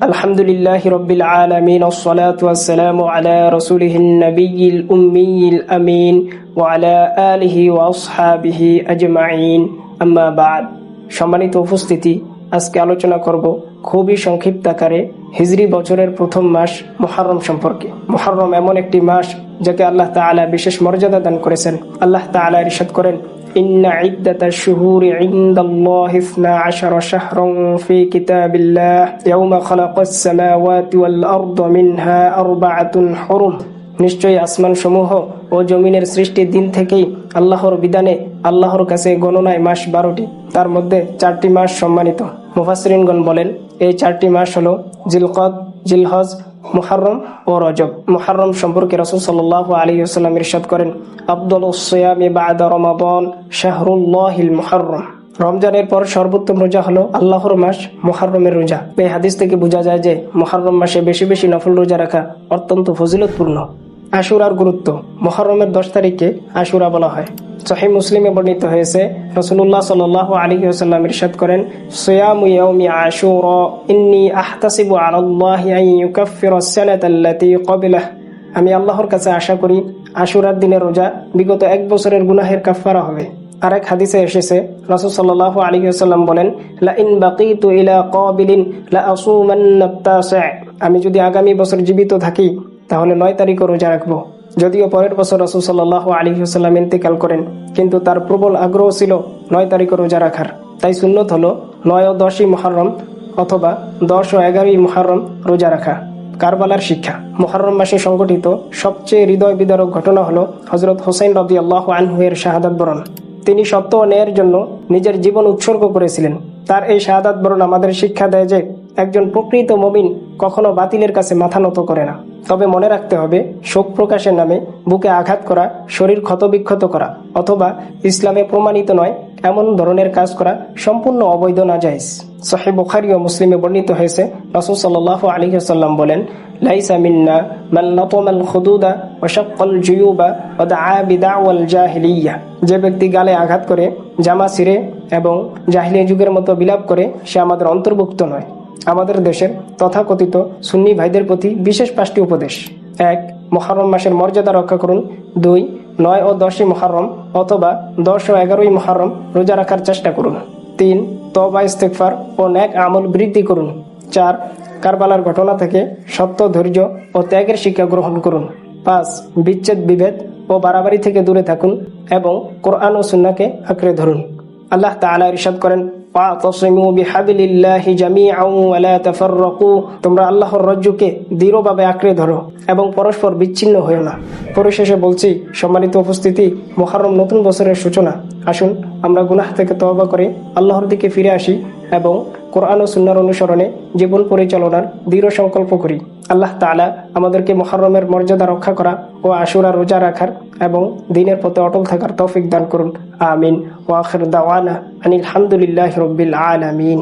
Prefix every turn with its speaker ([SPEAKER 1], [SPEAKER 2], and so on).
[SPEAKER 1] আলহামদুলিল্লাহি রাব্বিল আলামিন ওয়াসসালাতু ওয়াসসালামু আলা রাসূলিহিন নাবিয়্যিল উম্মিয়্যিল আমিন ওয়া আলা আলিহি ওয়া আসহাবিহি আজমাইন, আম্মা বা'দ। সম্মানিত উপস্থিতি, আজকে আলোচনা করব খুবই সংক্ষিপ্ত আকারে হিজরি বছরের প্রথম মাস মুহররম সম্পর্কে। মুহররম এমন একটি মাস যাকে আল্লাহ তাআলা বিশেষ মর্যাদা দান করেছেন। আল্লাহ তাআলা ইরশাদ করেন, ইন্না ইদ্দাতাশ শুহুরি ইনদাল্লাহি 12 শাহরান ফি কিতাবিল্লাহ ইয়াওমা খালাকাস সামাওয়াতি ওয়াল আরদা মিনহা আরবাআতুন হুরুম। নিশ্চয়ই আসমান সমূহ ও জমিনের সৃষ্টির দিন থেকেই আল্লাহর বিধানে আল্লাহর কাছে গণনায় মাস 12টি, তার মধ্যে 4টি মাস সম্মানিত। মুফাসসিরিনগণ বলেন, এই 4টি মাস হলো জিলকদ, জিলহজ, মুহররম ও রজব। মুহররম সম্পর্কে রাসূল সাল্লাল্লাহু আলাইহি ওয়াসাল্লাম ইরশাদ করেন, আফদালুস সিয়ামি বা'দা রমাদান শাহরুল্লাহিল মুহররম। রমজানের পর সর্বোত্তম রোজা হলো আল্লাহর মাস মুহররমের রোজা। এই হাদিস থেকে বোঝা যায় যে মুহররম মাসে বেশি বেশি নফল রোজা রাখা অত্যন্ত ফজিলতপূর্ণ। আশুরার গুরুত্ব। মুহররমের 10 তারিখকে আশুরা বলা হয়। সহিহ মুসলিমে বর্ণিত হয়েছে, রাসূলুল্লাহ সাল্লাল্লাহু আলাইহি ওয়াসাল্লাম ইরশাদ করেন, সিয়ামু ইয়াউমি আশুরা ইন্নী আহতাসিবু আলাল্লাহি আন ইউকাফফিরাস সানাতা আল্লাতী ক্বাবলাহ। আমি আল্লাহর কাছে আশা করি আশুরার দিনের রোজা বিগত 1 বছরের গুনাহের কাফফারা হবে। আরেক হাদিসে এসেছে, রাসূল সাল্লাল্লাহু আলাইহি ওয়াসাল্লাম বলেন, লা ইন বাকিতু ইলা ক্বাবিলিন লা আসুমান্না আত-তাসি'। আমি যদি আগামী বছর জীবিত থাকি তাহলে 9 তারিখও রোজা রাখবো। যদিও পরের বছর রাসূল সাল্লাল্লাহু আলাইহি ওয়াসাল্লাম ইন্তেকাল করেন, কিন্তু তার প্রবল আগ্রহ ছিল 9 তারিখও রোজা রাখার। তাই সুন্নত হলো 9 ও 10ই মুহররম অথবা 10 ও 11ই মুহররম রোজা রাখা। কারবালার শিক্ষা। মুহররম মাসে সংঘটিত সবচেয়ে হৃদয় বিদারক ঘটনা হলো হযরত হুসাইন রাদিয়াল্লাহু আনহু এর শাহাদাত বরণ। তিনি সত্য ও ন্যায়ের জন্য নিজের জীবন উৎসর্গ করেছিলেন। তার এই শাহাদাত বরণ আমাদের শিক্ষা দেয় যে একজন প্রকৃত মুমিন কখনো বাতিলের কাছে মাথা নত করে না। তবে মনে রাখতে হবে, শোক প্রকাশের নামে বুকে আঘাত করা, শরীর ক্ষতবিক্ষত করা অথবা ইসলামে প্রমাণিত নয় এমন ধরনের কাজ করা সম্পূর্ণ অবৈধ, নাজায়েজ। সহিহ বুখারী ও মুসলিমে বর্ণিত হয়েছে, রাসূল সাল্লাল্লাহু আলাইহি ওয়াসাল্লাম বলেন, লাইসা মিন্না মান লাতামাল খুদুদা ওয়া শাক্কাল জুয়ুবা ওয়া দাআ বিদাওয়াল জাহিলিয়্যাহ। যে ব্যক্তি গালে আঘাত করে, জামা ছিঁড়ে এবং জাহিলিয়া যুগের মতো বিলাপ করে, সে আমাদের অন্তর্ভুক্ত নয়। আমাদের দেশের তথাকথিত সুন্নি ভাইদের প্রতি বিশেষ 5টি উপদেশ। 1. মুহররম মাসের মর্যাদা রক্ষা করুন। 2. 9 ও 10ই মুহররম অথবা 10 ও 11ই মুহররম রোজা রাখার চেষ্টা করুন। 3. তওবা ইস্তেগফার ও নেক আমল বৃদ্ধি করুন। 4. কারবালার ঘটনা থেকে সত্য, ধৈর্য ও ত্যাগের শিক্ষা গ্রহণ করুন। 5. বিচ্ছেদ, বিভেদ ও বাড়াবাড়ি থেকে দূরে থাকুন এবং কোরআন ও সুন্নাহকে আঁকড়ে ধরুন। আল্লাহ তাআলা ইরশাদ করেন, ওয়াতাসিমু বিহাবিলিল্লাহি জামিআন ওয়া লা তাফাররাকু। তোমরা আল্লাহর রজ্জুকে দৃঢ়ভাবে আঁকড়ে ধরো এবং পরস্পর বিচ্ছিন্ন হয়ো না। পরিশেষে বলছি, সম্মানিত উপস্থিতি, মুহররম নতুন বছরের সূচনা। আসুন আমরা গুনাহ থেকে তওবা করে আল্লাহর দিকে ফিরে আসি এবং কোরআন ও সুন্নাহর অনুসরণে জীবন পরিচালনার দৃঢ় সংকল্প করি। আল্লাহ তাআলা আমাদেরকে মুহররমের মর্যাদা রক্ষা করা ও আশুরা রোজা রাখার এবং দ্বীনের পথে অটল থাকার তৌফিক দান করুন। আমিন। ওয়া আখির দাওয়ানা আনিল হামদুলিল্লাহি রাব্বিল আলামিন।